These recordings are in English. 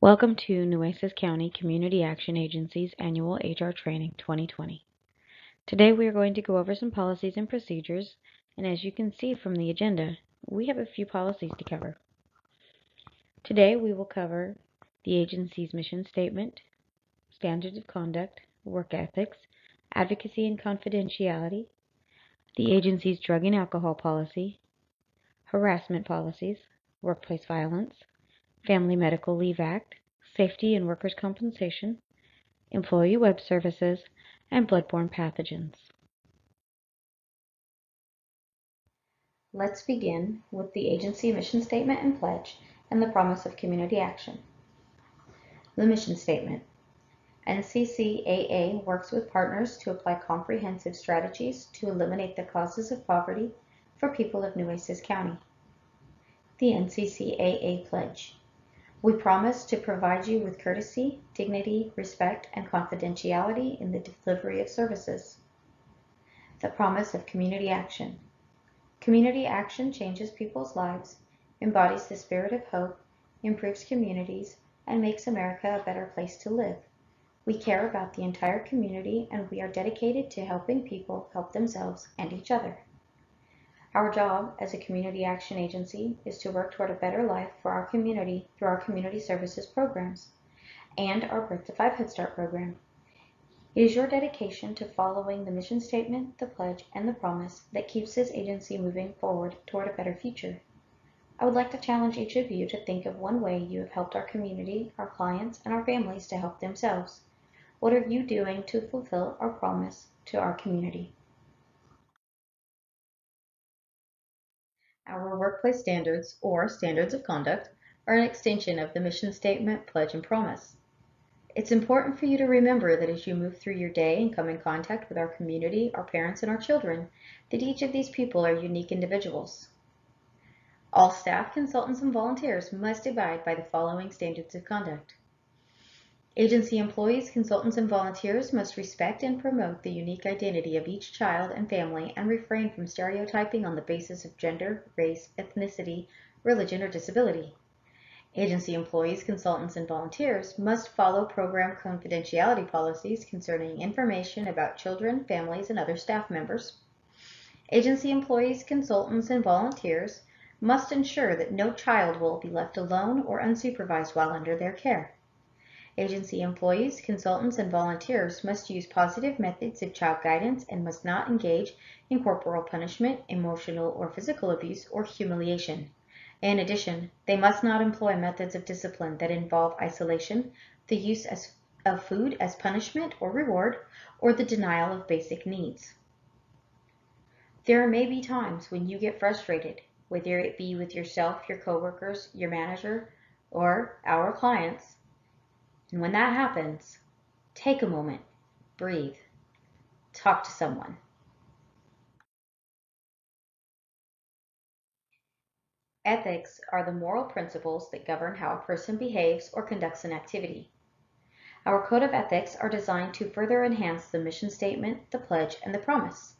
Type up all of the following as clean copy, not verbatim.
Welcome to Nueces County Community Action Agency's Annual HR Training 2020. Today we are going to go over some policies and procedures, and as you can see from the agenda, we have a few policies to cover. Today we will cover the agency's mission statement, standards of conduct, work ethics, advocacy and confidentiality, the agency's drug and alcohol policy, harassment policies, workplace violence, Family Medical Leave Act, Safety and Workers' Compensation, Employee Web Services, and bloodborne pathogens. Let's begin with the agency mission statement and pledge and the promise of community action. The mission statement. NCCAA works with partners to apply comprehensive strategies to eliminate the causes of poverty for people of Nueces County. The NCCAA pledge. We promise to provide you with courtesy, dignity, respect, and confidentiality in the delivery of services. The promise of community action. Community action changes people's lives, embodies the spirit of hope, improves communities, and makes America a better place to live. We care about the entire community, and we are dedicated to helping people help themselves and each other. Our job as a community action agency is to work toward a better life for our community through our community services programs and our Birth to 5 Head Start program. It is your dedication to following the mission statement, the pledge, and the promise that keeps this agency moving forward toward a better future. I would like to challenge each of you to think of one way you have helped our community, our clients, and our families to help themselves. What are you doing to fulfill our promise to our community? Our workplace standards, or standards of conduct, are an extension of the mission statement, pledge, and promise. It's important for you to remember that as you move through your day and come in contact with our community, our parents, and our children, that each of these people are unique individuals. All staff, consultants, and volunteers must abide by the following standards of conduct. Agency employees, consultants, and volunteers must respect and promote the unique identity of each child and family and refrain from stereotyping on the basis of gender, race, ethnicity, religion, or disability. Agency employees, consultants, and volunteers must follow program confidentiality policies concerning information about children, families, and other staff members. Agency employees, consultants, and volunteers must ensure that no child will be left alone or unsupervised while under their care. Agency employees, consultants, and volunteers must use positive methods of child guidance and must not engage in corporal punishment, emotional or physical abuse, or humiliation. In addition, they must not employ methods of discipline that involve isolation, the use of food as punishment or reward, or the denial of basic needs. There may be times when you get frustrated, whether it be with yourself, your coworkers, your manager, or our clients. And when that happens, take a moment, breathe, talk to someone. Ethics are the moral principles that govern how a person behaves or conducts an activity. Our code of ethics are designed to further enhance the mission statement, the pledge, and the promise.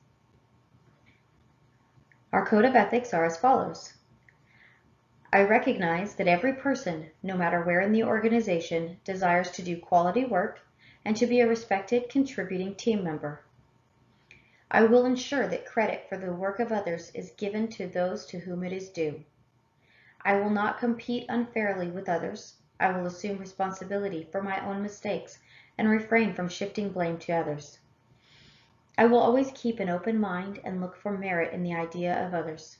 Our code of ethics are as follows. I recognize that every person, no matter where in the organization, desires to do quality work and to be a respected, contributing team member. I will ensure that credit for the work of others is given to those to whom it is due. I will not compete unfairly with others. I will assume responsibility for my own mistakes and refrain from shifting blame to others. I will always keep an open mind and look for merit in the idea of others.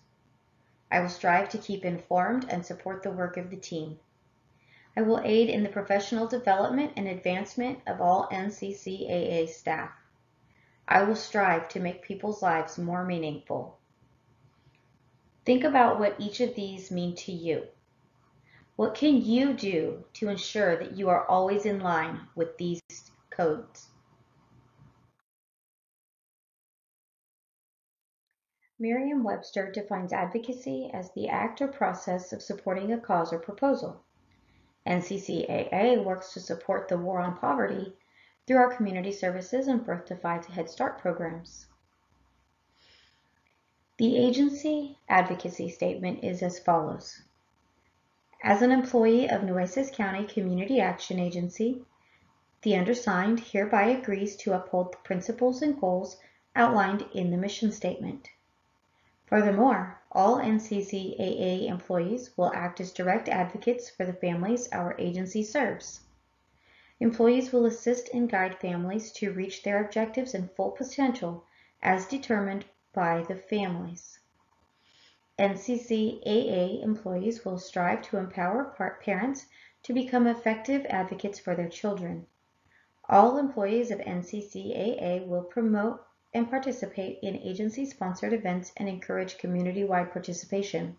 I will strive to keep informed and support the work of the team. I will aid in the professional development and advancement of all NCCAA staff. I will strive to make people's lives more meaningful. Think about what each of these mean to you. What can you do to ensure that you are always in line with these codes? Merriam-Webster defines advocacy as the act or process of supporting a cause or proposal. NCCAA works to support the war on poverty through our community services and Birth to 5 Head Start programs. The agency advocacy statement is as follows. As an employee of Nueces County Community Action Agency, the undersigned hereby agrees to uphold the principles and goals outlined in the mission statement. Furthermore, all NCCAA employees will act as direct advocates for the families our agency serves. Employees will assist and guide families to reach their objectives and full potential as determined by the families. NCCAA employees will strive to empower parents to become effective advocates for their children. All employees of NCCAA will promote and participate in agency-sponsored events and encourage community-wide participation.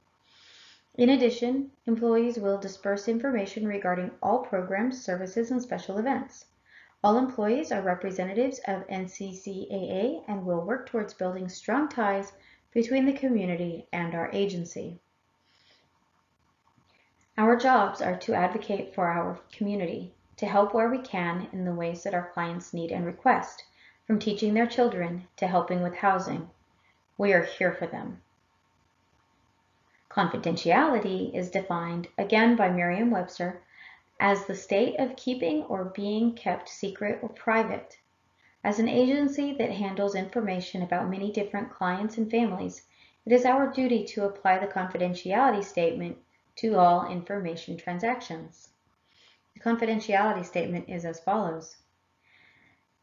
In addition, employees will disperse information regarding all programs, services, and special events. All employees are representatives of NCCAA and will work towards building strong ties between the community and our agency. Our jobs are to advocate for our community, to help where we can in the ways that our clients need and request, from teaching their children to helping with housing. We are here for them. Confidentiality is defined, again by Merriam-Webster, as the state of keeping or being kept secret or private. As an agency that handles information about many different clients and families, it is our duty to apply the confidentiality statement to all information transactions. The confidentiality statement is as follows.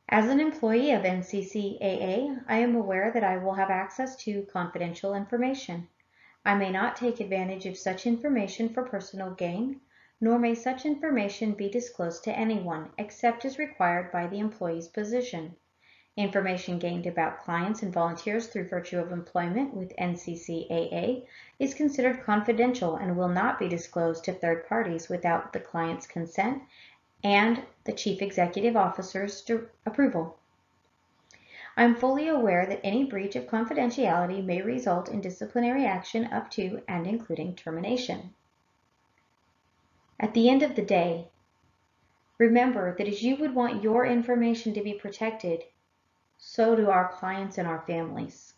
As an employee of NCCAA, I am aware that I will have access to confidential information. I may not take advantage of such information for personal gain, nor may such information be disclosed to anyone except as required by the employee's position. Information gained about clients and volunteers through virtue of employment with NCCAA is considered confidential and will not be disclosed to third parties without the client's consent and the Chief Executive Officer's approval. I am fully aware that any breach of confidentiality may result in disciplinary action up to and including termination. At the end of the day, remember that as you would want your information to be protected, so do our clients and our families.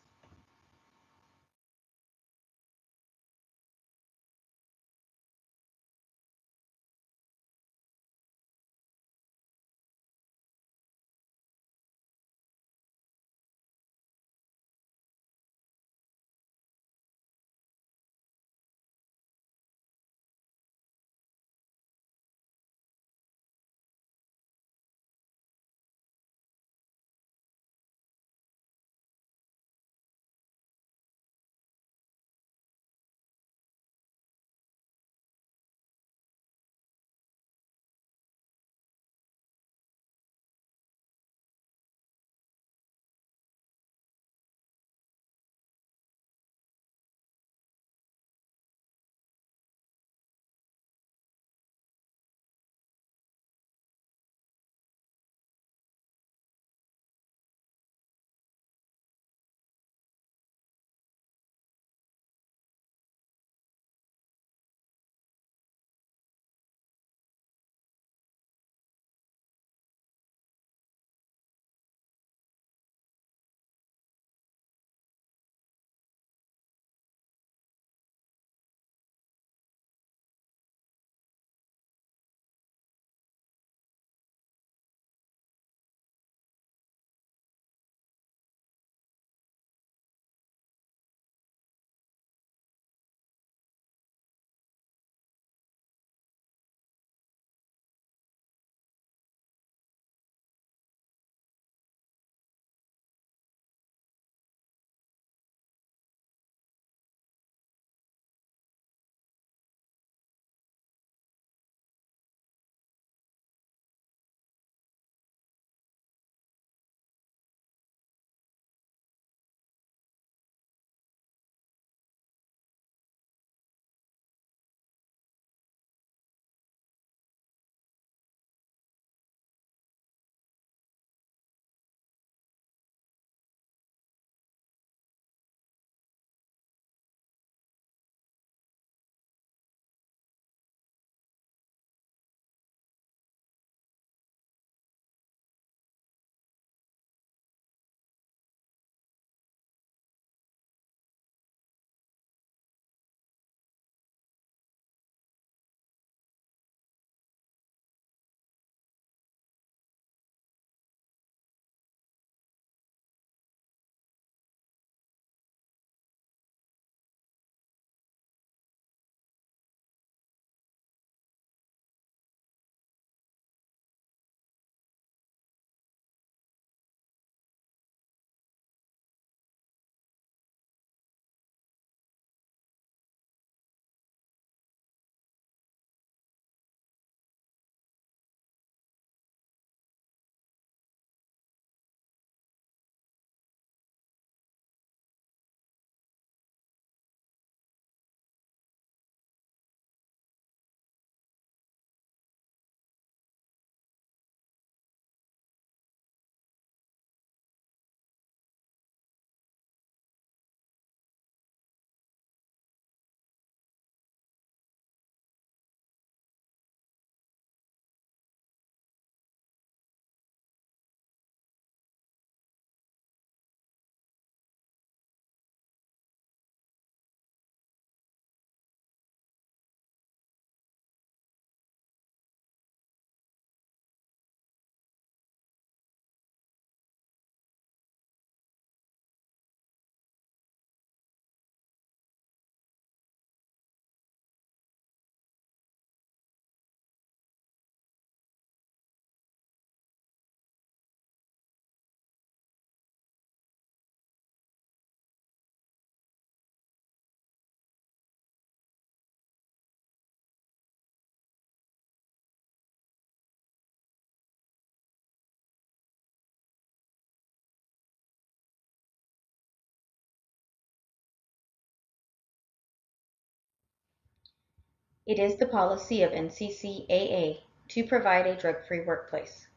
It is the policy of NCCAA to provide a drug-free workplace.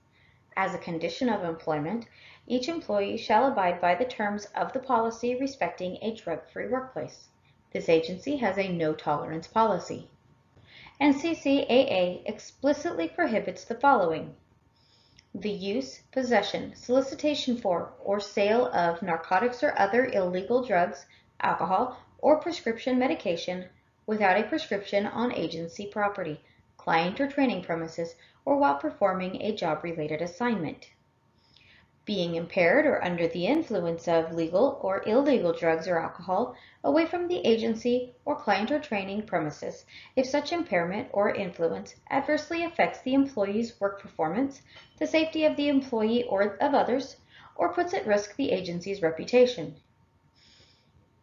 As a condition of employment, each employee shall abide by the terms of the policy respecting a drug-free workplace. This agency has a no-tolerance policy. NCCAA explicitly prohibits the following: the use, possession, solicitation for, or sale of narcotics or other illegal drugs, alcohol, or prescription medication without a prescription on agency property, client or training premises, or while performing a job-related assignment. Being impaired or under the influence of legal or illegal drugs or alcohol away from the agency or client or training premises if such impairment or influence adversely affects the employee's work performance, the safety of the employee or of others, or puts at risk the agency's reputation.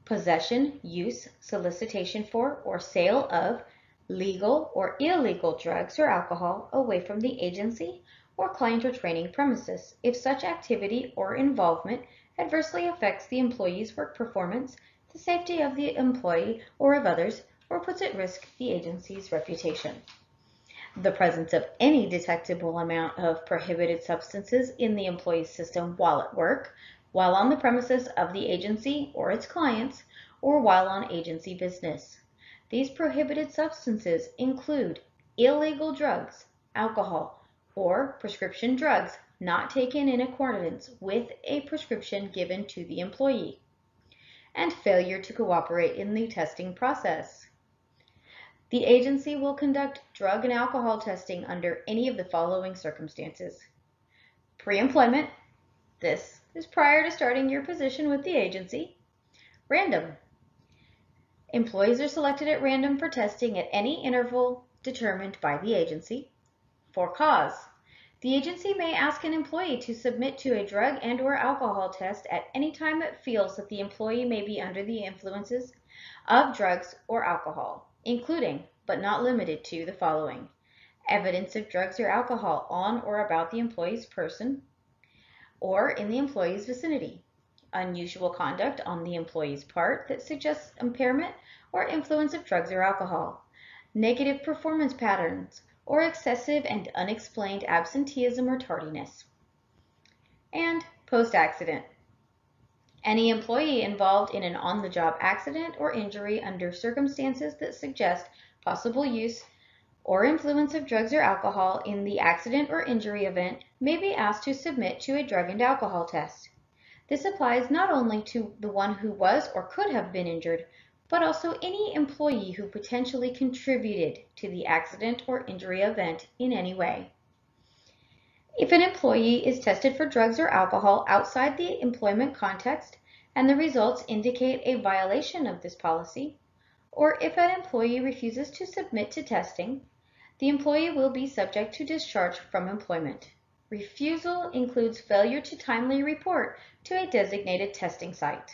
Possession, use, solicitation for, or sale of legal or illegal drugs or alcohol away from the agency or client or training premises if such activity or involvement adversely affects the employee's work performance, the safety of the employee or of others, or puts at risk the agency's reputation. The presence of any detectable amount of prohibited substances in the employee's system while at work, while on the premises of the agency or its clients, or while on agency business. These prohibited substances include illegal drugs, alcohol, or prescription drugs not taken in accordance with a prescription given to the employee, and failure to cooperate in the testing process. The agency will conduct drug and alcohol testing under any of the following circumstances: pre-employment, this is prior to starting your position with the agency. Random, employees are selected at random for testing at any interval determined by the agency. For cause, the agency may ask an employee to submit to a drug and/or alcohol test at any time it feels that the employee may be under the influences of drugs or alcohol, including, but not limited to, the following: evidence of drugs or alcohol on or about the employee's person or in the employee's vicinity, unusual conduct on the employee's part that suggests impairment or influence of drugs or alcohol, negative performance patterns, or excessive and unexplained absenteeism or tardiness. And post-accident, any employee involved in an on-the-job accident or injury under circumstances that suggest possible use or influence of drugs or alcohol in the accident or injury event may be asked to submit to a drug and alcohol test. This applies not only to the one who was or could have been injured, but also any employee who potentially contributed to the accident or injury event in any way. If an employee is tested for drugs or alcohol outside the employment context and the results indicate a violation of this policy, or if an employee refuses to submit to testing, the employee will be subject to discharge from employment. Refusal includes failure to timely report to a designated testing site.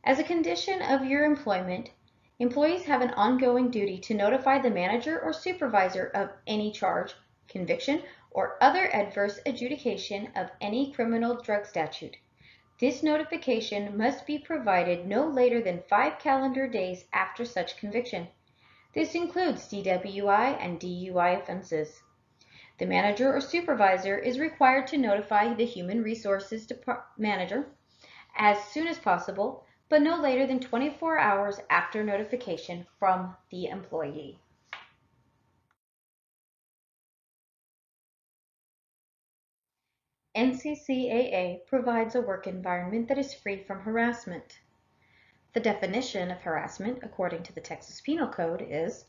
As a condition of your employment, employees have an ongoing duty to notify the manager or supervisor of any charge, conviction, or other adverse adjudication of any criminal drug statute. This notification must be provided no later than 5 calendar days after such conviction. This includes DWI and DUI offenses. The manager or supervisor is required to notify the Human Resources Manager as soon as possible, but no later than 24 hours after notification from the employee. NCCAA provides a work environment that is free from harassment. The definition of harassment, according to the Texas Penal Code, is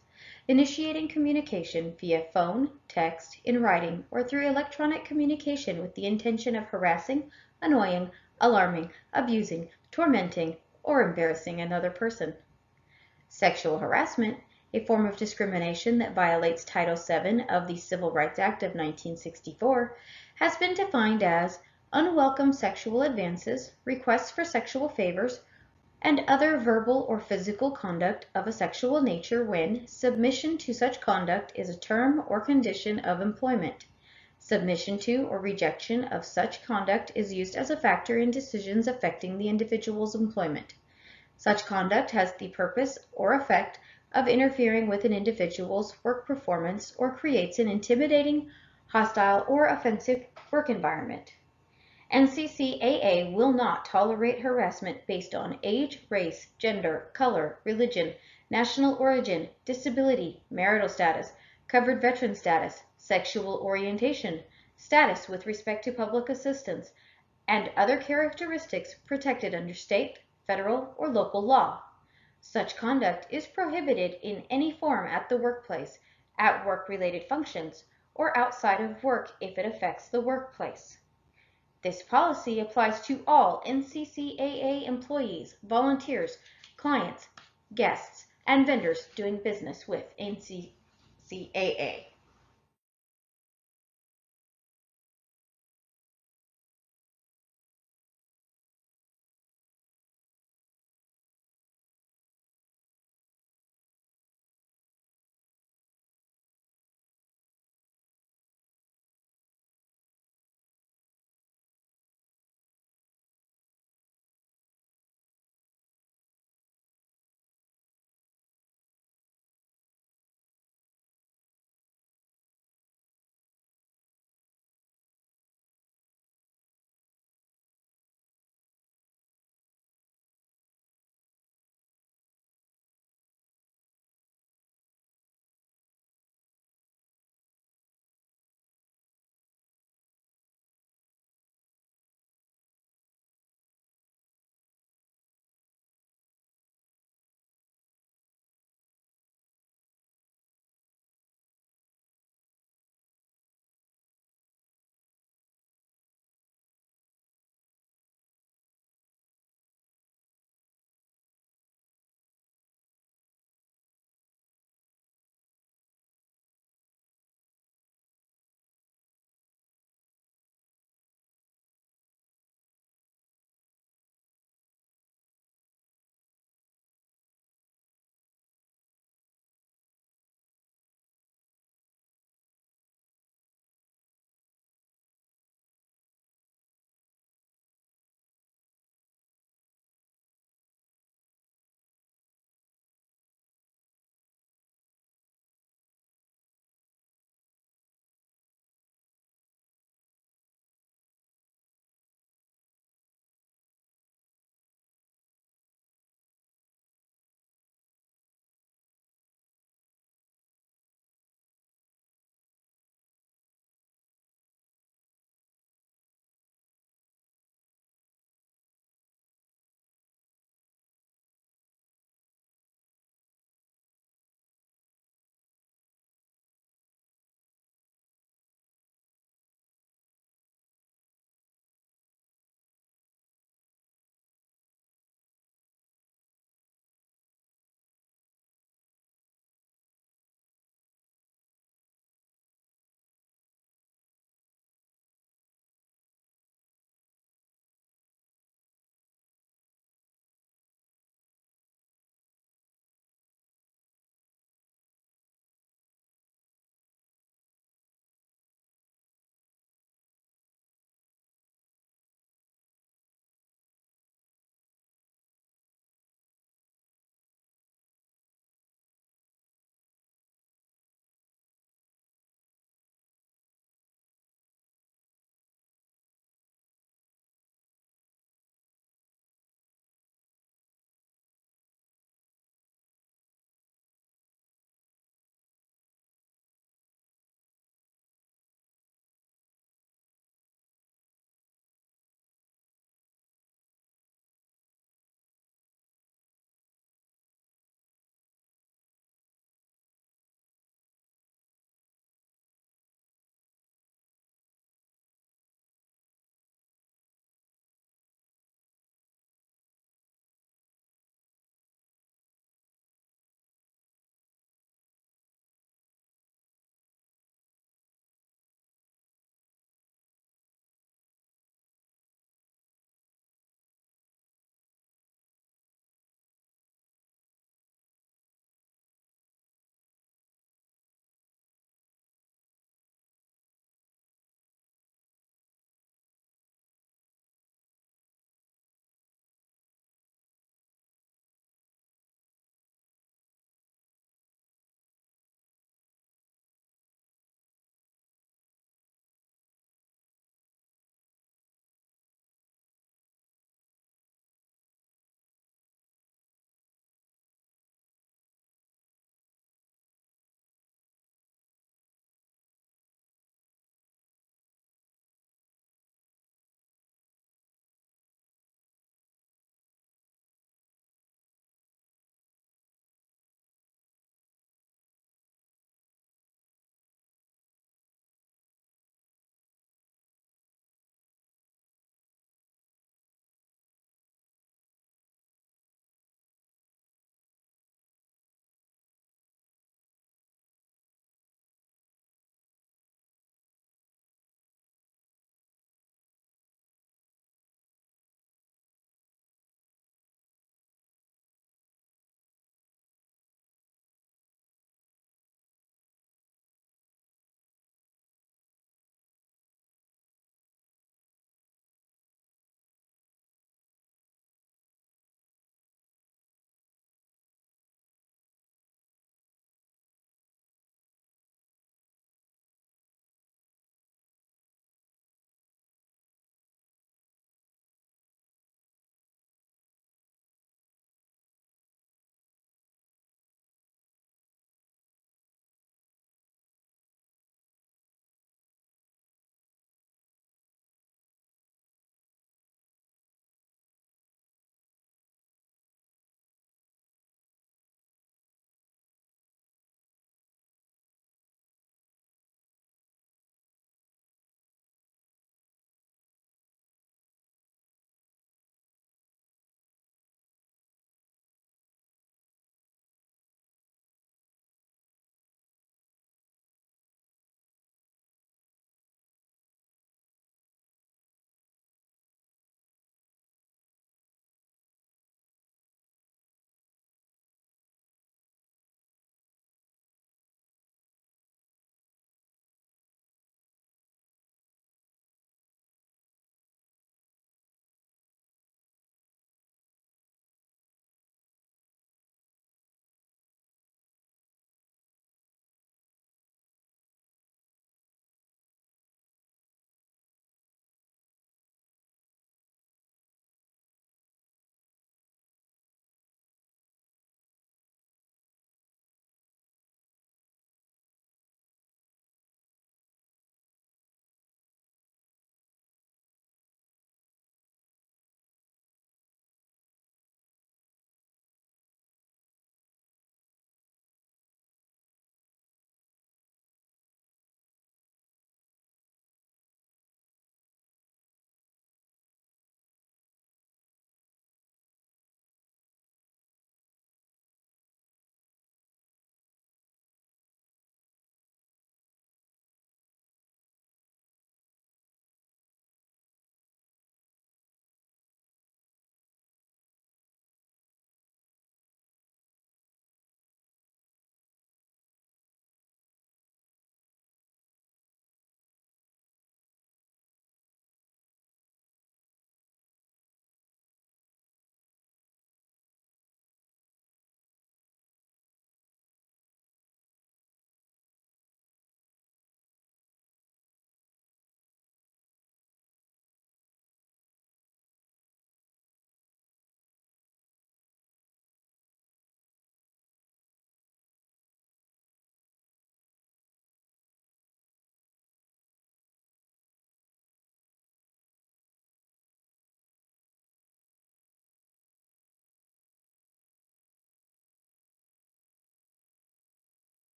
initiating communication via phone, text, in writing, or through electronic communication with the intention of harassing, annoying, alarming, abusing, tormenting, or embarrassing another person. Sexual harassment, a form of discrimination that violates Title VII of the Civil Rights Act of 1964, has been defined as unwelcome sexual advances, requests for sexual favors, and other verbal or physical conduct of a sexual nature when submission to such conduct is a term or condition of employment. Submission to or rejection of such conduct is used as a factor in decisions affecting the individual's employment. Such conduct has the purpose or effect of interfering with an individual's work performance or creates an intimidating, hostile, or offensive work environment. NCCAA will not tolerate harassment based on age, race, gender, color, religion, national origin, disability, marital status, covered veteran status, sexual orientation, status with respect to public assistance, and other characteristics protected under state, federal, or local law. Such conduct is prohibited in any form at the workplace, at work-related functions, or outside of work if it affects the workplace. This policy applies to all NCCAA employees, volunteers, clients, guests, and vendors doing business with NCCAA.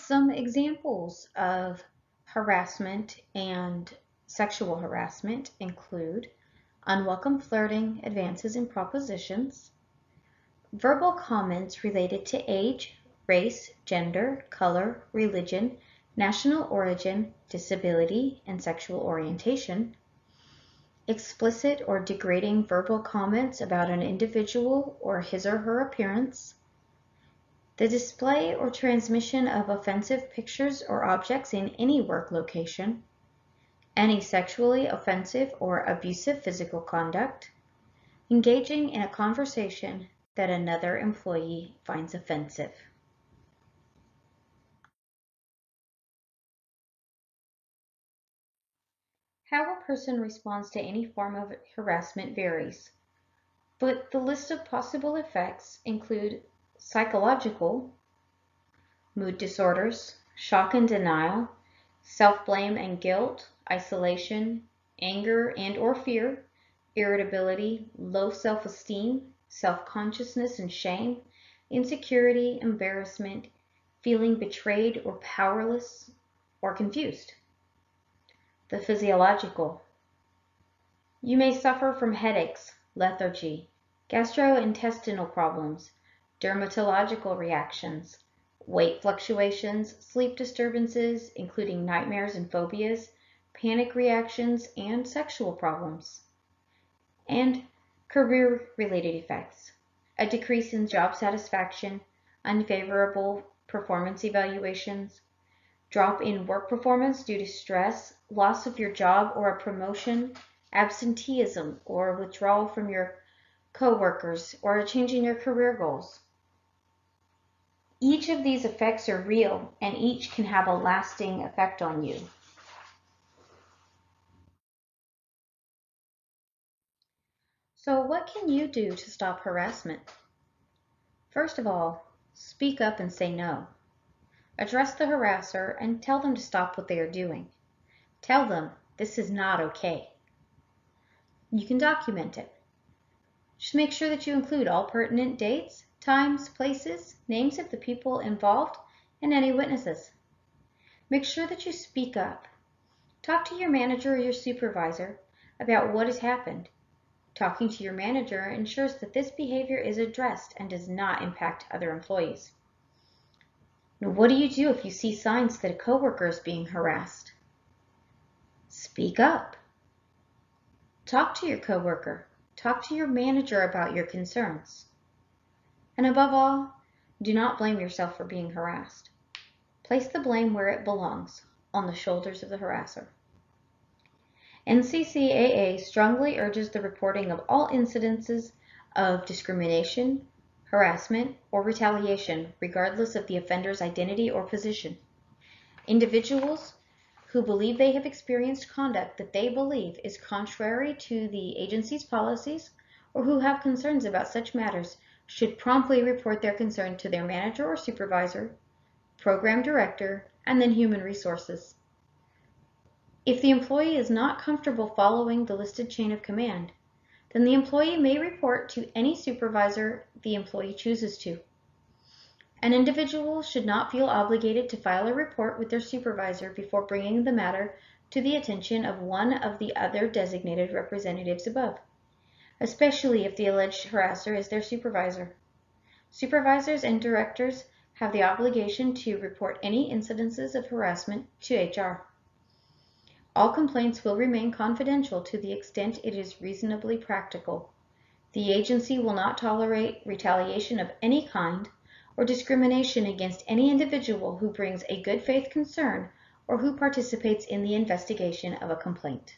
Some examples of harassment and sexual harassment include unwelcome flirting, advances and propositions, verbal comments related to age, race, gender, color, religion, national origin, disability, and sexual orientation, explicit or degrading verbal comments about an individual or his or her appearance, the display or transmission of offensive pictures or objects in any work location, any sexually offensive or abusive physical conduct, engaging in a conversation that another employee finds offensive. How a person responds to any form of harassment varies, but the list of possible effects include psychological, mood disorders, shock and denial, self-blame and guilt, isolation, anger and or fear, irritability, low self-esteem, self-consciousness and shame, insecurity, embarrassment, feeling betrayed or powerless or confused. The physiological. You may suffer from headaches, lethargy, gastrointestinal problems, dermatological reactions, weight fluctuations, sleep disturbances, including nightmares and phobias, panic reactions, and sexual problems. And career-related effects. A decrease in job satisfaction, unfavorable performance evaluations, drop in work performance due to stress, loss of your job or a promotion, absenteeism or withdrawal from your coworkers, or a change in your career goals. Each of these effects are real, and each can have a lasting effect on you. So what can you do to stop harassment? First of all, speak up and say no. Address the harasser and tell them to stop what they are doing. Tell them this is not okay. You can document it. Just make sure that you include all pertinent dates, times, places, names of the people involved, and any witnesses. Make sure that you speak up. Talk to your manager or your supervisor about what has happened. Talking to your manager ensures that this behavior is addressed and does not impact other employees. Now, what do you do if you see signs that a coworker is being harassed? Speak up. Talk to your coworker. Talk to your manager about your concerns. And above all, do not blame yourself for being harassed. Place the blame where it belongs, on the shoulders of the harasser. NCCAA strongly urges the reporting of all incidences of discrimination, harassment, or retaliation, regardless of the offender's identity or position. Individuals who believe they have experienced conduct that they believe is contrary to the agency's policies or who have concerns about such matters should promptly report their concern to their manager or supervisor, program director, and then human resources. If the employee is not comfortable following the listed chain of command, then the employee may report to any supervisor the employee chooses to. An individual should not feel obligated to file a report with their supervisor before bringing the matter to the attention of one of the other designated representatives above, especially if the alleged harasser is their supervisor. Supervisors and directors have the obligation to report any incidences of harassment to HR. All complaints will remain confidential to the extent it is reasonably practical. The agency will not tolerate retaliation of any kind or discrimination against any individual who brings a good faith concern or who participates in the investigation of a complaint.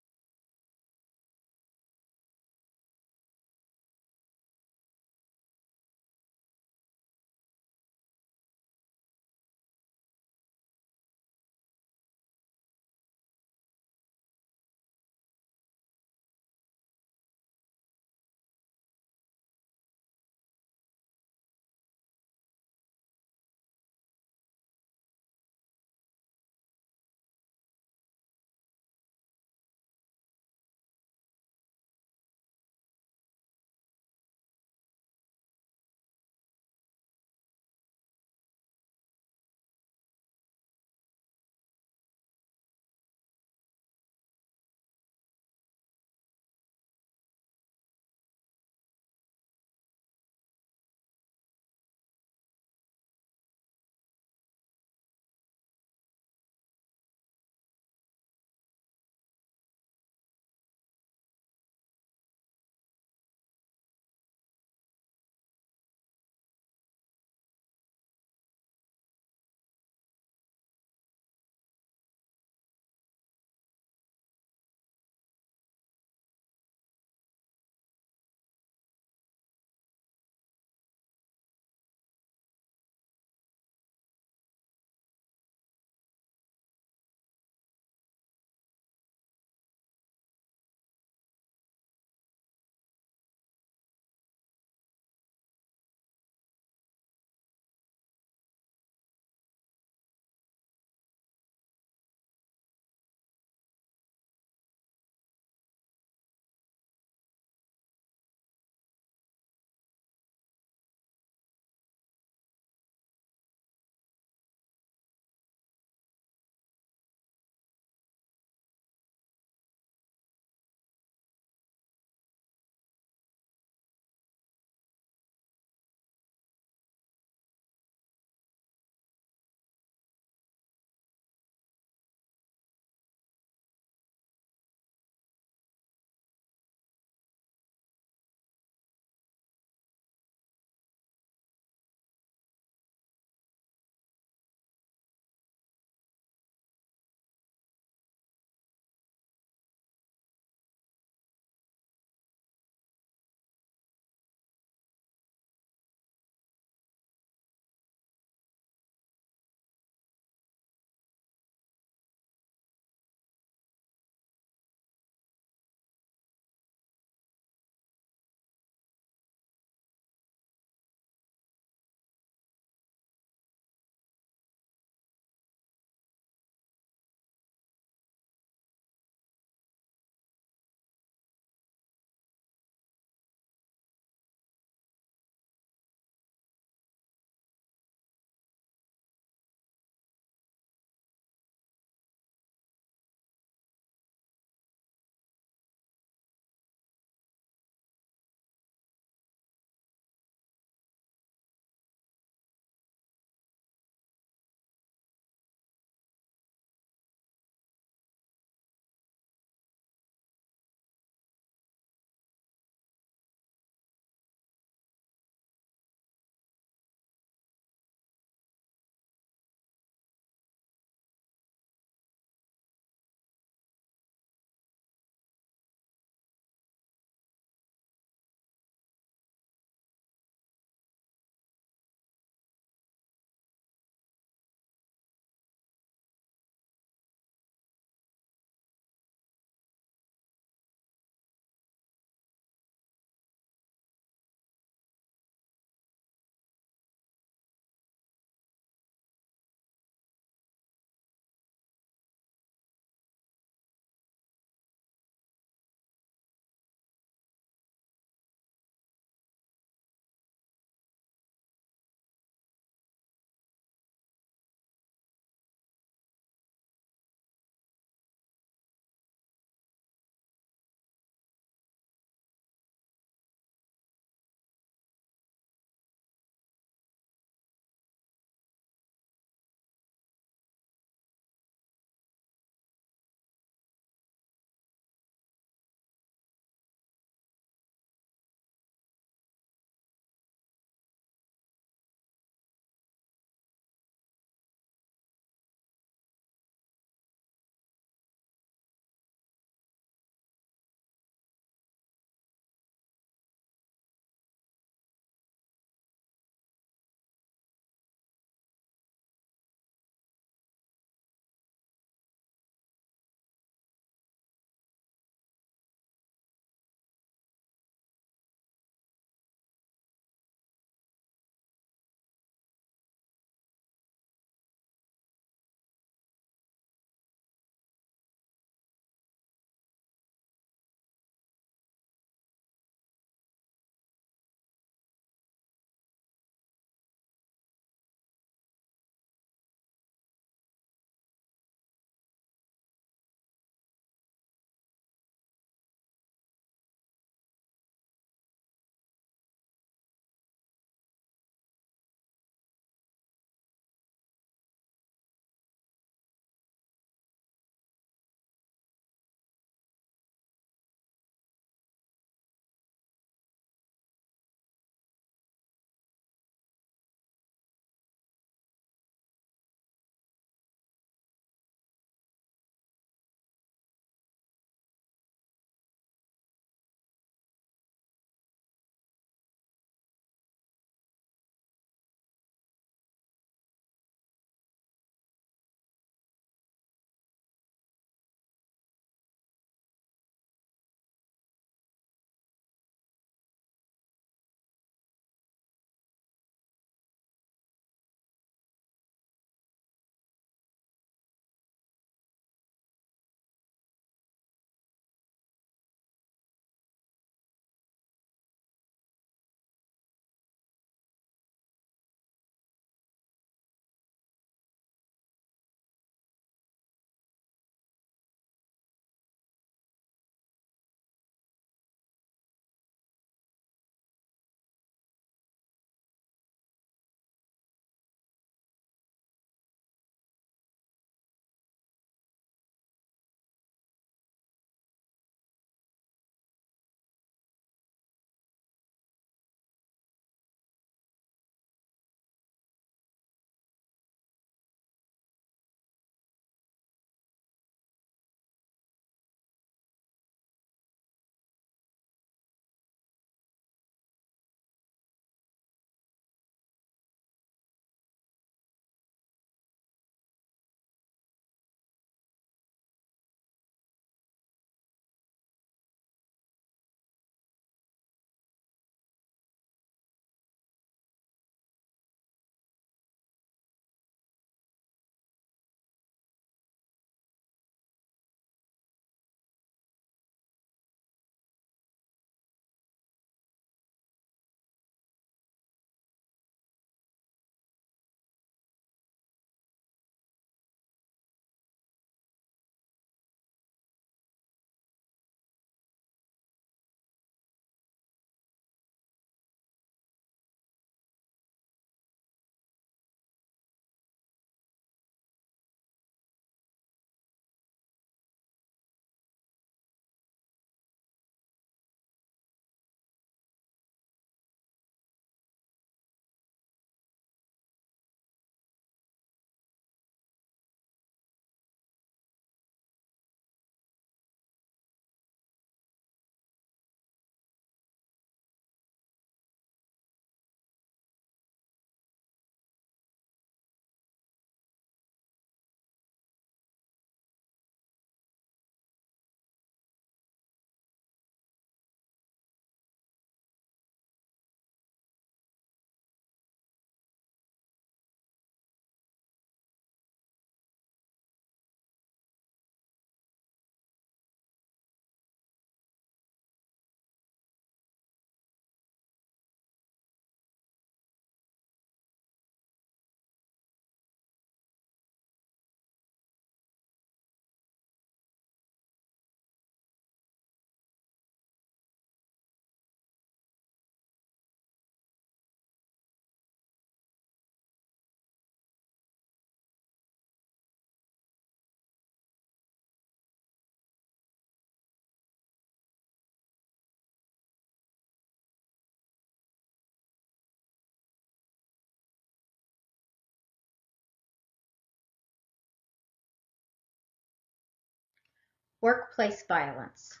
Workplace violence.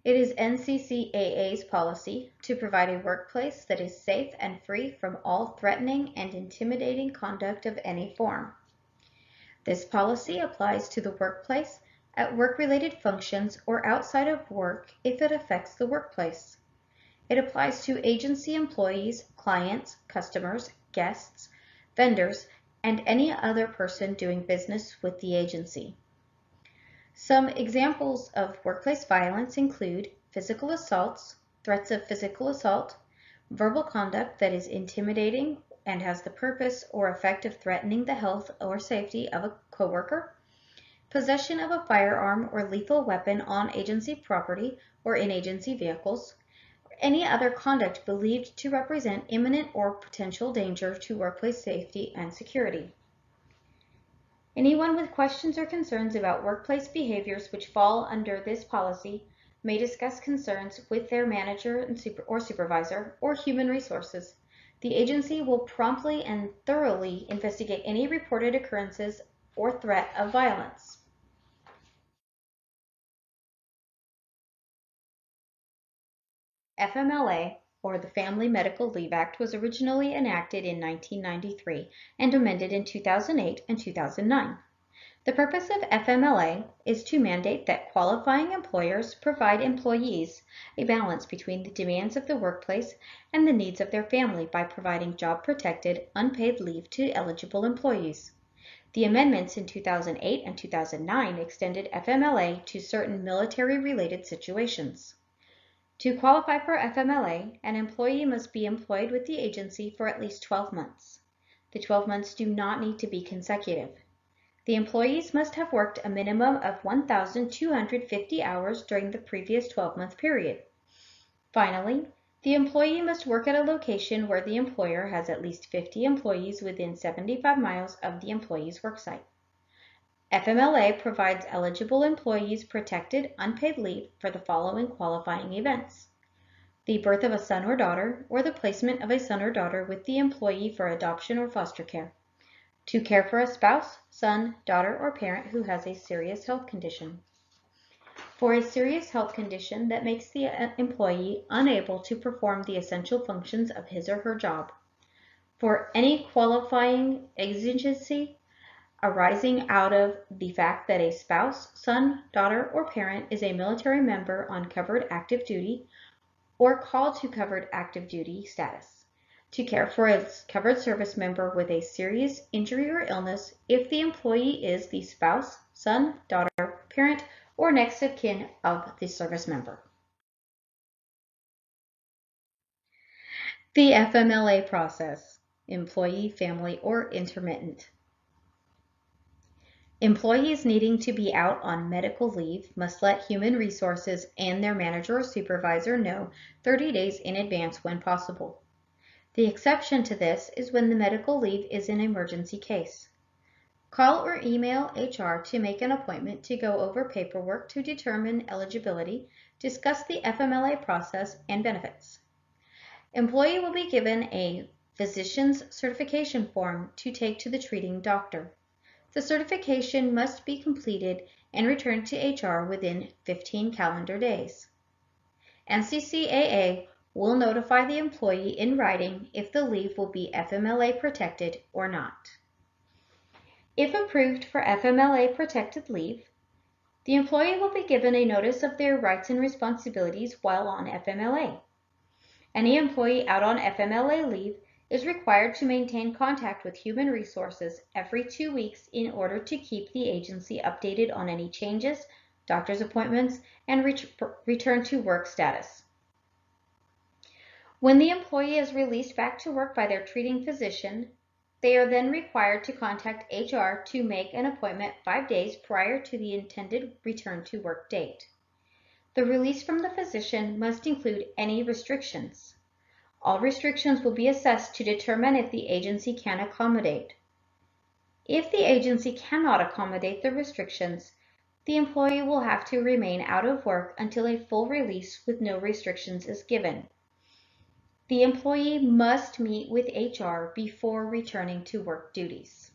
It is NCCAA's policy to provide a workplace that is safe and free from all threatening and intimidating conduct of any form. This policy applies to the workplace, at work-related functions, or outside of work if it affects the workplace. It applies to agency employees, clients, customers, guests, vendors, and any other person doing business with the agency. Some examples of workplace violence include physical assaults, threats of physical assault, verbal conduct that is intimidating and has the purpose or effect of threatening the health or safety of a coworker, possession of a firearm or lethal weapon on agency property or in agency vehicles, or any other conduct believed to represent imminent or potential danger to workplace safety and security. Anyone with questions or concerns about workplace behaviors which fall under this policy may discuss concerns with their manager or supervisor or human resources. The agency will promptly and thoroughly investigate any reported occurrences or threat of violence. FMLA, or the Family Medical Leave Act, was originally enacted in 1993 and amended in 2008 and 2009. The purpose of FMLA is to mandate that qualifying employers provide employees a balance between the demands of the workplace and the needs of their family by providing job-protected, unpaid leave to eligible employees. The amendments in 2008 and 2009 extended FMLA to certain military-related situations. To qualify for FMLA, an employee must be employed with the agency for at least 12 months. The 12 months do not need to be consecutive. The employees must have worked a minimum of 1,250 hours during the previous 12-month period. Finally, the employee must work at a location where the employer has at least 50 employees within 75 miles of the employee's worksite. FMLA provides eligible employees protected, unpaid leave for the following qualifying events: the birth of a son or daughter, or the placement of a son or daughter with the employee for adoption or foster care; to care for a spouse, son, daughter, or parent who has a serious health condition; for a serious health condition that makes the employee unable to perform the essential functions of his or her job; for any qualifying exigency arising out of the fact that a spouse, son, daughter, or parent is a military member on covered active duty or called to covered active duty status; to care for a covered service member with a serious injury or illness if the employee is the spouse, son, daughter, parent, or next of kin of the service member. The FMLA process: employee, family, or intermittent. Employees needing to be out on medical leave must let human resources and their manager or supervisor know 30 days in advance when possible. The exception to this is when the medical leave is an emergency case. Call or email HR to make an appointment to go over paperwork to determine eligibility, discuss the FMLA process and benefits. Employee will be given a physician's certification form to take to the treating doctor. The certification must be completed and returned to HR within 15 calendar days. NCCAA will notify the employee in writing if the leave will be FMLA protected or not. If approved for FMLA protected leave, the employee will be given a notice of their rights and responsibilities while on FMLA. Any employee out on FMLA leave is required to maintain contact with human resources every 2 weeks in order to keep the agency updated on any changes, doctor's appointments, and return to work status. When the employee is released back to work by their treating physician, they are then required to contact HR to make an appointment 5 days prior to the intended return to work date. The release from the physician must include any restrictions. All restrictions will be assessed to determine if the agency can accommodate. If the agency cannot accommodate the restrictions, the employee will have to remain out of work until a full release with no restrictions is given. The employee must meet with HR before returning to work duties.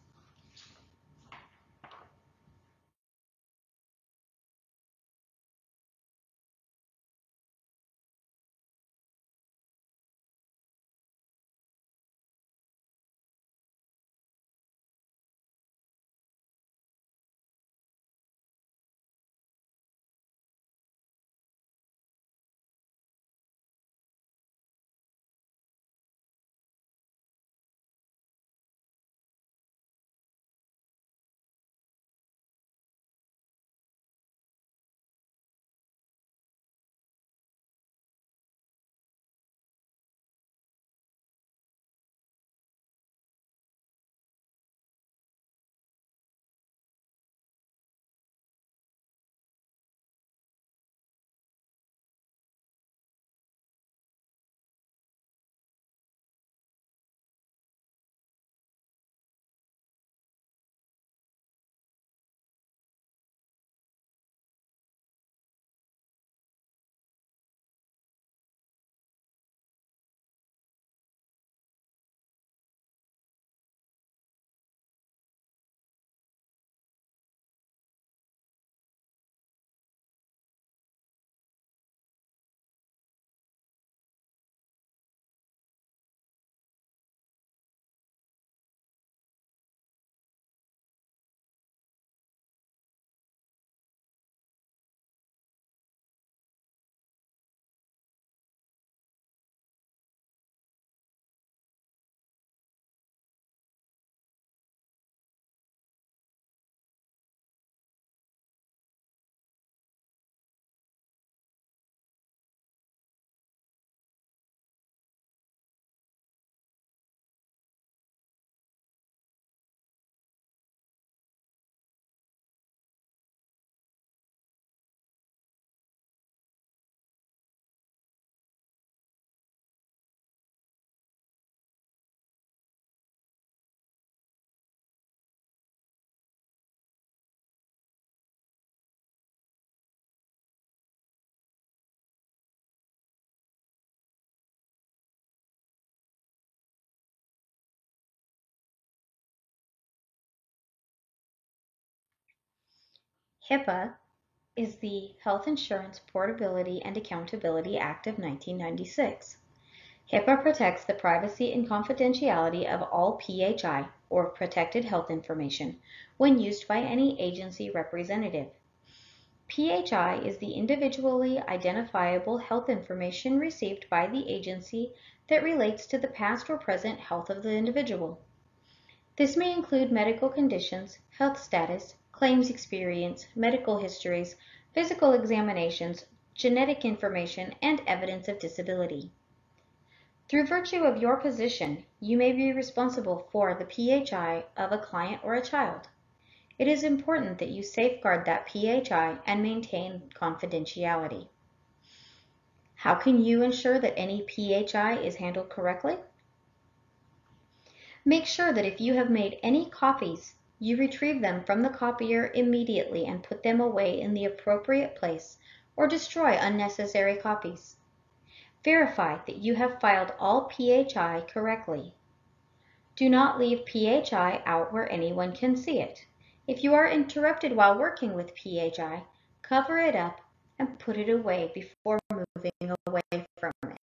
HIPAA is the Health Insurance Portability and Accountability Act of 1996. HIPAA protects the privacy and confidentiality of all PHI, or protected health information, when used by any agency representative. PHI is the individually identifiable health information received by the agency that relates to the past or present health of the individual. This may include medical conditions, health status, claims experience, medical histories, physical examinations, genetic information, and evidence of disability. Through virtue of your position, you may be responsible for the PHI of a client or a child. It is important that you safeguard that PHI and maintain confidentiality. How can you ensure that any PHI is handled correctly? Make sure that if you have made any copies, you retrieve them from the copier immediately and put them away in the appropriate place, or destroy unnecessary copies. Verify that you have filed all PHI correctly. Do not leave PHI out where anyone can see it. If you are interrupted while working with PHI, cover it up and put it away before moving away from it.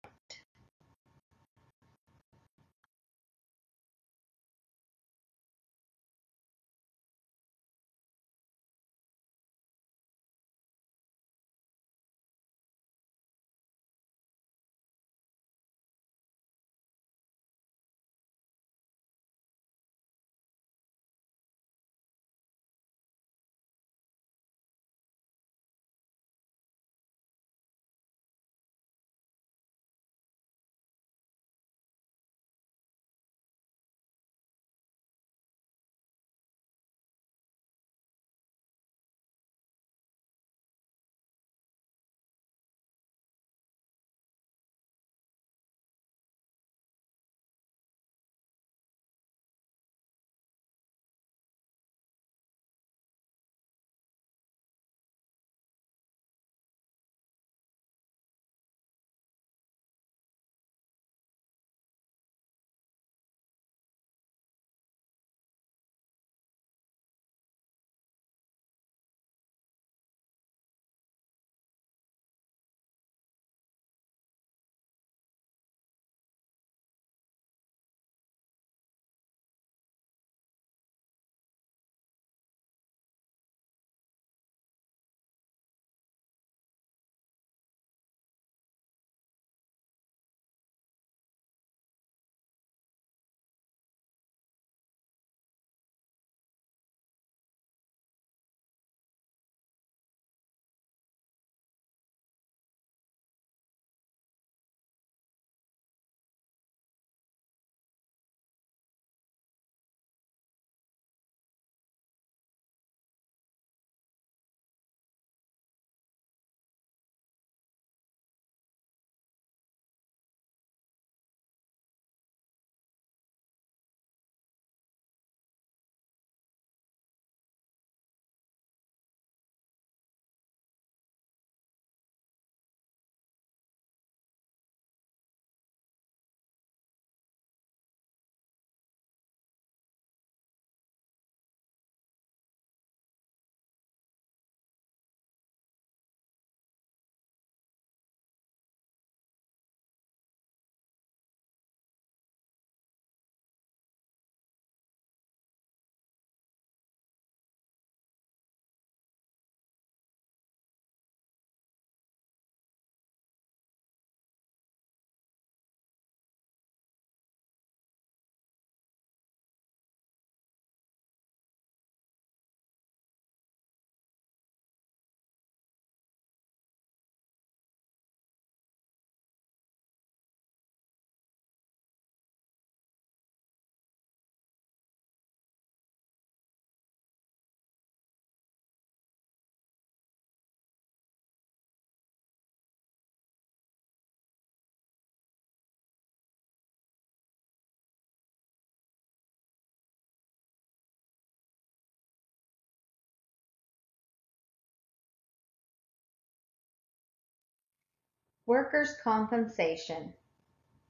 Workers' compensation,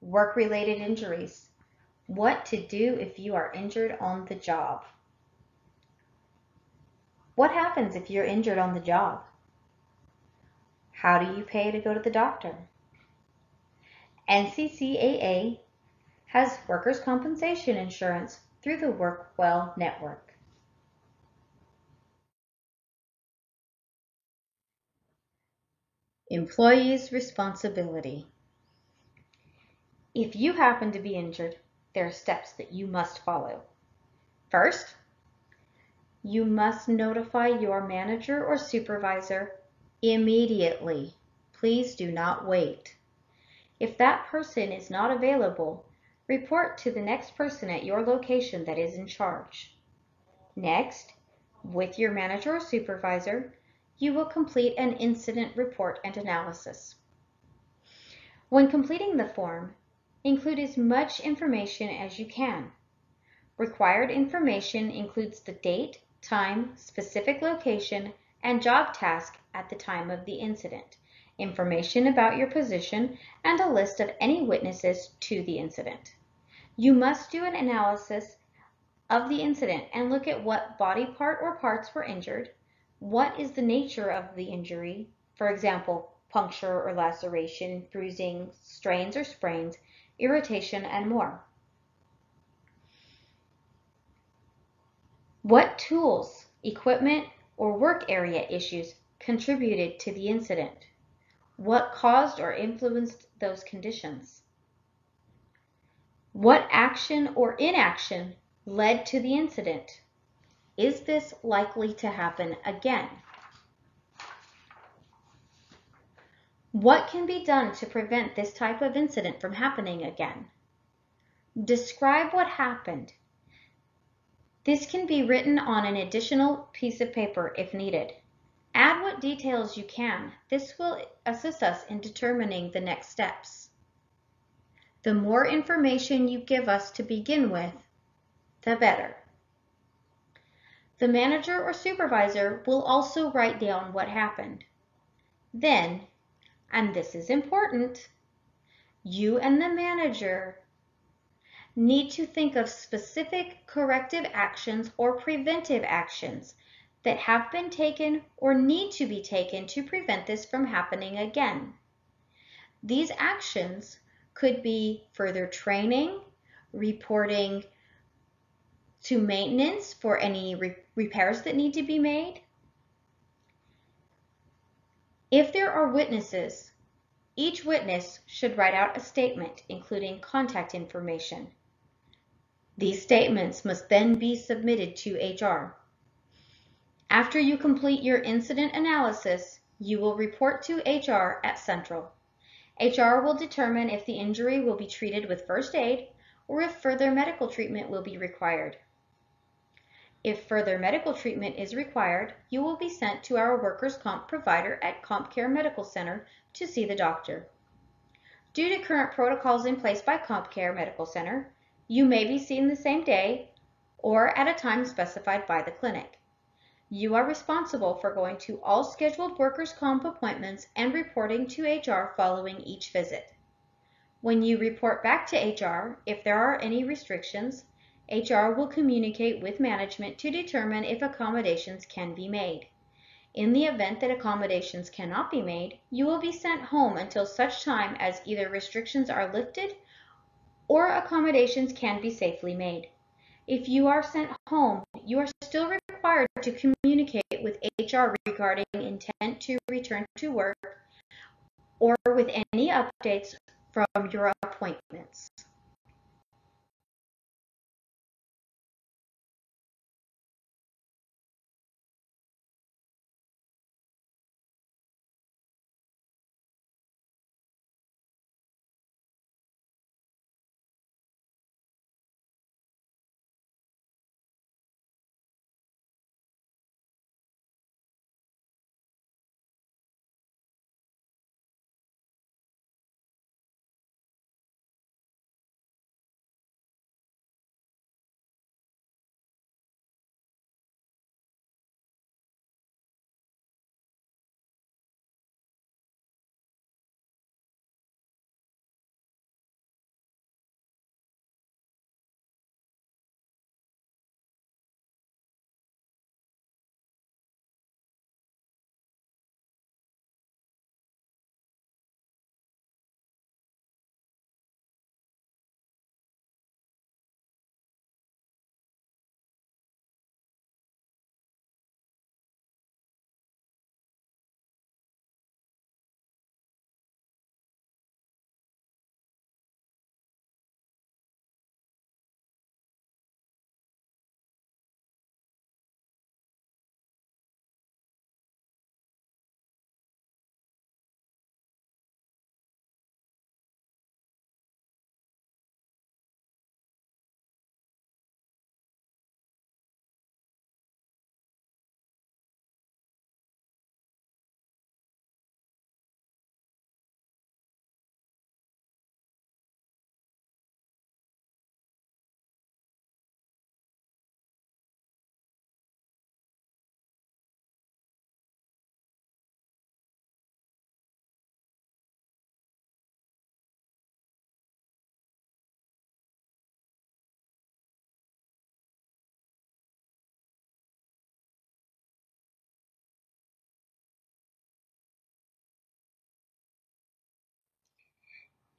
work-related injuries, what to do if you are injured on the job. What happens if you're injured on the job? How do you pay to go to the doctor? NCCAA has workers' compensation insurance through the WorkWell network. Employees' responsibility. If you happen to be injured, there are steps that you must follow. First, you must notify your manager or supervisor immediately. Please do not wait. If that person is not available, report to the next person at your location that is in charge. Next, with your manager or supervisor, you will complete an incident report and analysis. When completing the form, include as much information as you can. Required information includes the date, time, specific location, and job task at the time of the incident, information about your position, and a list of any witnesses to the incident. You must do an analysis of the incident and look at what body part or parts were injured, what is the nature of the injury, for example, puncture or laceration, bruising, strains or sprains, irritation, and more. What tools, equipment, or work area issues contributed to the incident? What caused or influenced those conditions? What action or inaction led to the incident? Is this likely to happen again? What can be done to prevent this type of incident from happening again? Describe what happened. This can be written on an additional piece of paper if needed. Add what details you can. This will assist us in determining the next steps. The more information you give us to begin with, the better. The manager or supervisor will also write down what happened. Then, and this is important, you and the manager need to think of specific corrective actions or preventive actions that have been taken or need to be taken to prevent this from happening again. These actions could be further training, reporting to maintenance for any repairs that need to be made. If there are witnesses, each witness should write out a statement including contact information. These statements must then be submitted to HR. After you complete your incident analysis, you will report to HR at Central. HR will determine if the injury will be treated with first aid or if further medical treatment will be required. If further medical treatment is required, you will be sent to our workers' comp provider at CompCare Medical Center to see the doctor. Due to current protocols in place by CompCare Medical Center, you may be seen the same day or at a time specified by the clinic. You are responsible for going to all scheduled workers' comp appointments and reporting to HR following each visit. When you report back to HR, if there are any restrictions, HR will communicate with management to determine if accommodations can be made. In the event that accommodations cannot be made, you will be sent home until such time as either restrictions are lifted or accommodations can be safely made. If you are sent home, you are still required to communicate with HR regarding intent to return to work or with any updates from your appointments.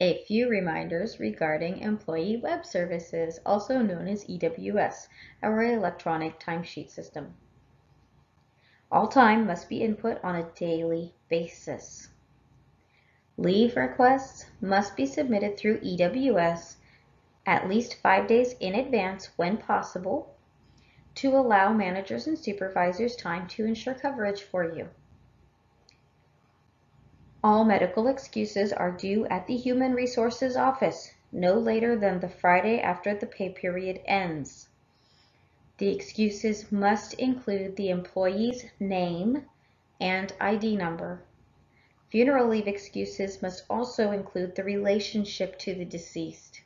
A few reminders regarding Employee Web Services, also known as EWS, our electronic timesheet system. All time must be input on a daily basis. Leave requests must be submitted through EWS at least 5 days in advance when possible to allow managers and supervisors time to ensure coverage for you. All medical excuses are due at the Human Resources Office no later than the Friday after the pay period ends. The excuses must include the employee's name and ID number. Funeral leave excuses must also include the relationship to the deceased.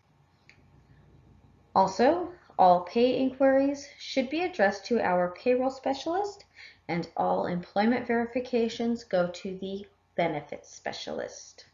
Also, all pay inquiries should be addressed to our payroll specialist, and all employment verifications go to the benefits specialist.